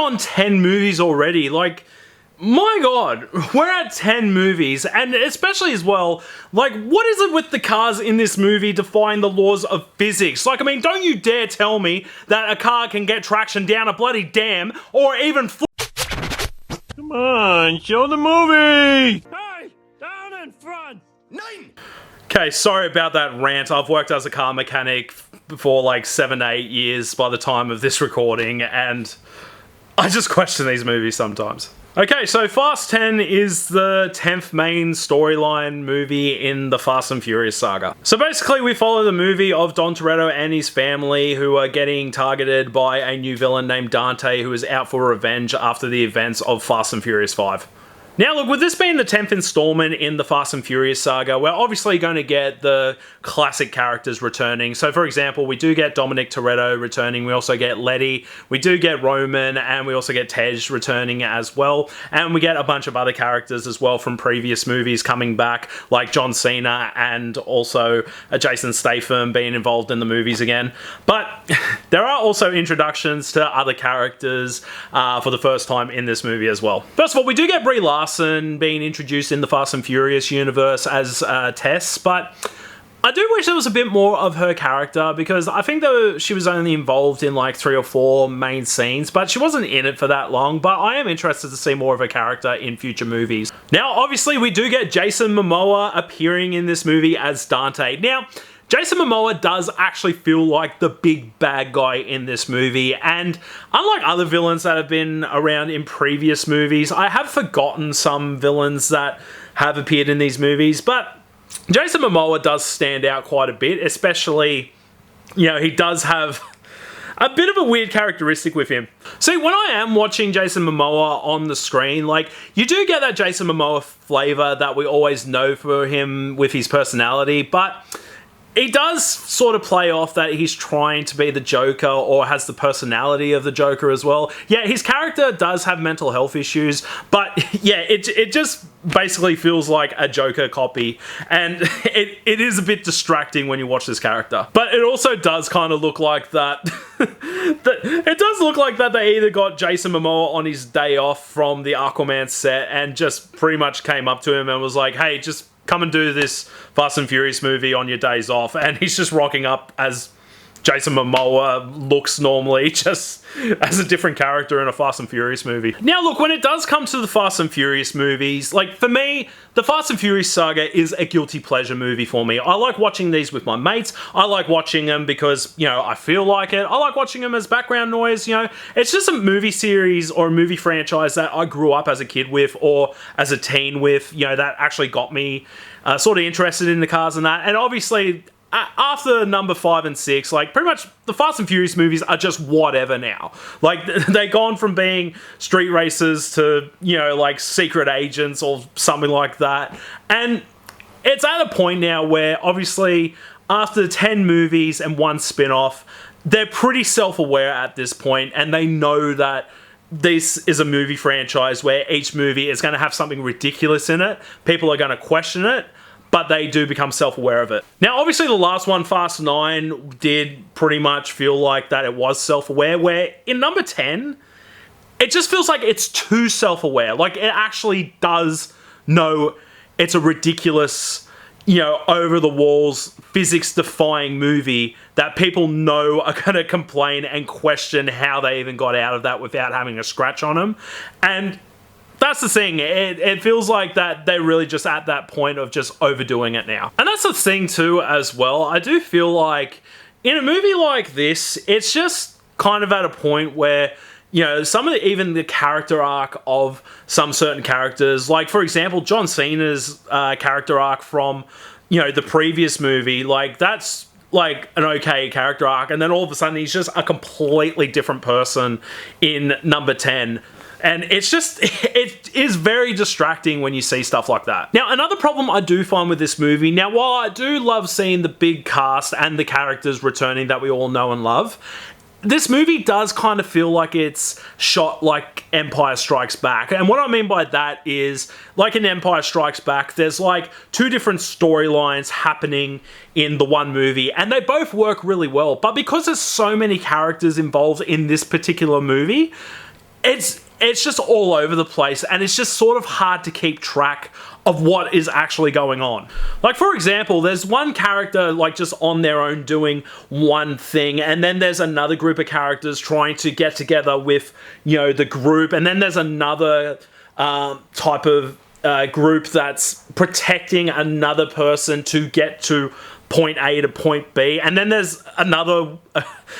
on 10 movies already. Like, my god, we're at 10 movies, and especially as well, like, what is it with the cars in this movie defying the laws of physics? Like, I mean, don't you dare tell me that a car can get traction down a bloody dam, or even Come on, show the movie! Hey, down in front! Nine! Okay, sorry about that rant. I've worked as a car mechanic for like 7 to 8 years by the time of this recording, and I just question these movies sometimes. Okay, so Fast 10 is the 10th main storyline movie in the Fast and Furious saga. So basically we follow the movie of Dom Toretto and his family, who are getting targeted by a new villain named Dante, who is out for revenge after the events of Fast and Furious 5. Now look, with this being the 10th installment in the Fast and Furious saga, we're obviously going to get the classic characters returning. So for example, we do get Dominic Toretto returning, we also get Letty, we do get Roman, and we also get Tej returning as well. And we get a bunch of other characters as well from previous movies coming back, like John Cena and also Jason Statham being involved in the movies again. But there are also introductions to other characters for the first time in this movie as well. First of all, we do get Brie Larson being introduced in the Fast and Furious universe as Tess, but I do wish there was a bit more of her character, because I think that she was only involved in like 3 or 4 main scenes, but she wasn't in it for that long. But I am interested to see more of her character in future movies. Now obviously we do get Jason Mamoa appearing in this movie as Dante. Now Jason Mamoa does actually feel like the big bad guy in this movie, and unlike other villains that have been around in previous movies, I have forgotten some villains that have appeared in these movies, but Jason Momoa does stand out quite a bit, especially, you know, he does have a bit of a weird characteristic with him. See, when I am watching Jason Momoa on the screen, like, you do get that Jason Momoa flavor that we always know for him with his personality, but he does sort of play off that he's trying to be the Joker, or has the personality of the Joker as well. Yeah, his character does have mental health issues, but yeah, it just basically feels like a Joker copy, and it is a bit distracting when you watch this character. But it also does kind of look like that, it does look like that they either got Jason Momoa on his day off from the Aquaman set and just pretty much came up to him and was like, hey, just come and do this Fast and Furious movie on your days off, and he's just rocking up as Jason Momoa looks normally, just as a different character in a Fast and Furious movie. Now look, when it does come to the Fast and Furious movies, like, for me, the Fast and Furious saga is a guilty pleasure movie for me. I like watching these with my mates. I like watching them because, you know, I feel like it. I like watching them as background noise, you know. It's just a movie series or a movie franchise that I grew up as a kid with, or as a teen with, you know, that actually got me sort of interested in the cars and that. And obviously, after number 5 and 6, like, pretty much the Fast and Furious movies are just whatever now. Like, they've gone from being street racers to, you know, like, secret agents or something like that. And it's at a point now where, obviously, after 10 movies and 1 spin-off, they're pretty self-aware at this point, and they know that this is a movie franchise where each movie is going to have something ridiculous in it. People are going to question it, but they do become self-aware of it. Now, obviously, the last one, Fast 9, did pretty much feel like that it was self-aware, where in number 10, it just feels like it's too self-aware. Like, it actually does know it's a ridiculous, you know, over-the-walls, physics-defying movie that people know are going to complain and question how they even got out of that without having a scratch on them. And that's the thing, it feels like that they're really just at that point of just overdoing it now. And that's the thing too as well, I do feel like in a movie like this, it's just kind of at a point where, you know, some of even the character arc of some certain characters, like for example, John Cena's character arc from, you know, the previous movie, like that's like an okay character arc, and then all of a sudden he's just a completely different person in number 10. And it's just, it is very distracting when you see stuff like that. Now, another problem I do find with this movie, now while I do love seeing the big cast and the characters returning that we all know and love, this movie does kind of feel like it's shot like Empire Strikes Back. And what I mean by that is, like in Empire Strikes Back, there's like 2 different storylines happening in the one movie, and they both work really well. But because there's so many characters involved in this particular movie, it's just all over the place, and it's just sort of hard to keep track of what is actually going on. Like, for example, there's one character like just on their own doing one thing, and then there's another group of characters trying to get together with, you know, the group, and then there's another type of group that's protecting another person to get to point A to point B, and then there's another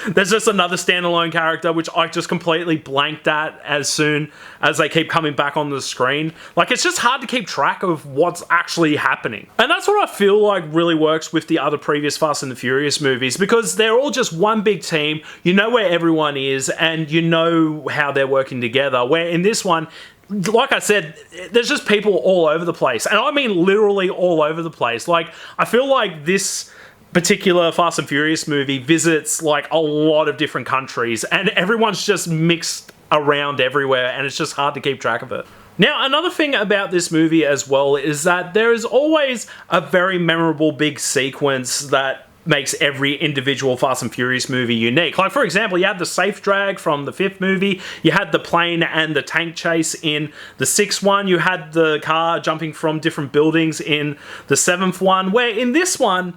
there's just another standalone character which I just completely blanked at as soon as they keep coming back on the screen. Like, it's just hard to keep track of what's actually happening. And that's what I feel like really works with the other previous Fast and the Furious movies, because they're all just one big team. You know where everyone is, and you know how they're working together. Where in this one, like I said, there's just people all over the place. And I mean literally all over the place. Like, I feel like this particular Fast and Furious movie visits like a lot of different countries, and everyone's just mixed around everywhere, and it's just hard to keep track of it. Now, another thing about this movie as well is that there is always a very memorable big sequence that makes every individual Fast and Furious movie unique. Like, for example, you had the safe drag from the 5th movie, you had the plane and the tank chase in the 6th one, you had the car jumping from different buildings in the 7th one, where in this one,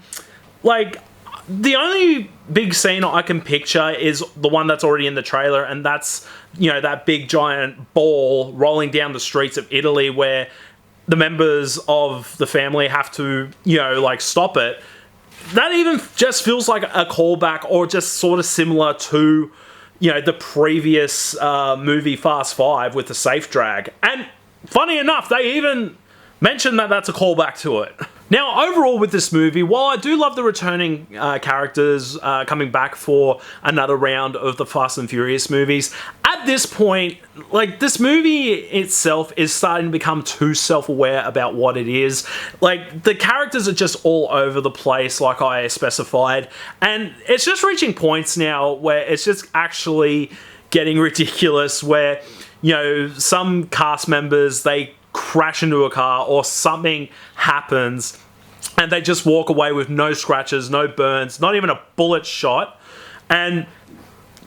like, the only big scene I can picture is the one that's already in the trailer, and that's, you know, that big giant ball rolling down the streets of Italy where the members of the family have to, you know, like, stop it. That even just feels like a callback, or just sort of similar to, you know, the previous movie Fast 5 with the safe drag. And funny enough, they even mentioned that that's a callback to it. Now, overall with this movie, while I do love the returning characters coming back for another round of the Fast and Furious movies, at this point, like, this movie itself is starting to become too self-aware about what it is. Like, the characters are just all over the place, like I specified, and it's just reaching points now where it's just actually getting ridiculous, where, you know, some cast members, they crash into a car or something happens and they just walk away with no scratches, no burns, not even a bullet shot, and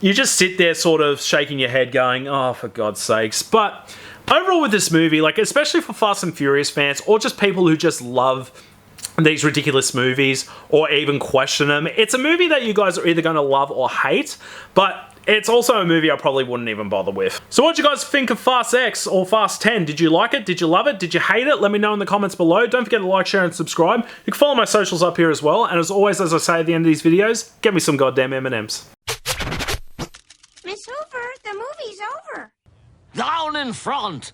you just sit there sort of shaking your head going, oh, for God's sakes. But overall with this movie, like, especially for Fast and Furious fans, or just people who just love these ridiculous movies or even question them, it's a movie that you guys are either going to love or hate, but it's also a movie I probably wouldn't even bother with. So what do you guys think of Fast X or Fast 10? Did you like it? Did you love it? Did you hate it? Let me know in the comments below. Don't forget to like, share, and subscribe. You can follow my socials up here as well. And as always, as I say at the end of these videos, get me some goddamn M&Ms. Miss Hoover, the movie's over. Down in front.